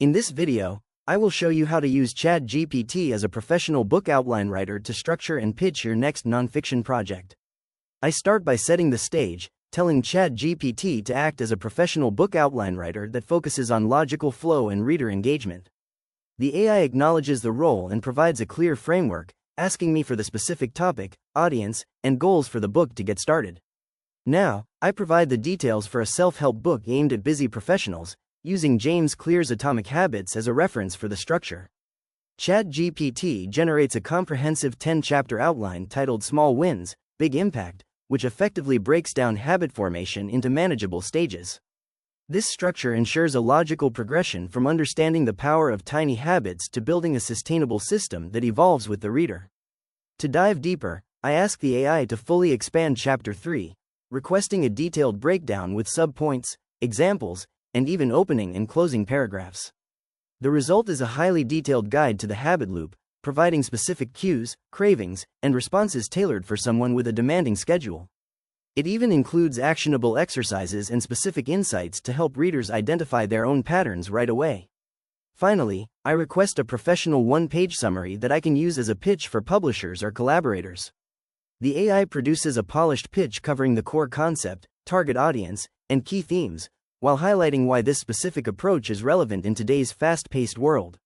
In this video, I will show you how to use ChatGPT as a professional book outline writer to structure and pitch your next nonfiction project. I start by setting the stage, telling ChatGPT to act as a professional book outline writer that focuses on logical flow and reader engagement. The AI acknowledges the role and provides a clear framework, asking me for the specific topic, audience, and goals for the book to get started. Now, I provide the details for a self-help book aimed at busy professionals, using James Clear's Atomic Habits as a reference for the structure. ChatGPT generates a comprehensive 10-chapter outline titled Small Wins, Big Impact, which effectively breaks down habit formation into manageable stages. This structure ensures a logical progression from understanding the power of tiny habits to building a sustainable system that evolves with the reader. To dive deeper, I ask the AI to fully expand Chapter 3, requesting a detailed breakdown with subpoints, examples, and even opening and closing paragraphs. The result is a highly detailed guide to the habit loop, providing specific cues, cravings, and responses tailored for someone with a demanding schedule. It even includes actionable exercises and specific insights to help readers identify their own patterns right away. Finally, I request a professional one-page summary that I can use as a pitch for publishers or collaborators. The AI produces a polished pitch covering the core concept, target audience, and key themes, while highlighting why this specific approach is relevant in today's fast-paced world.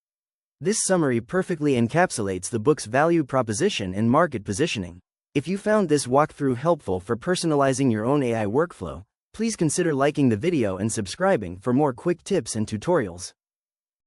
This summary perfectly encapsulates the book's value proposition and market positioning. If you found this walkthrough helpful for personalizing your own AI workflow, please consider liking the video and subscribing for more quick tips and tutorials.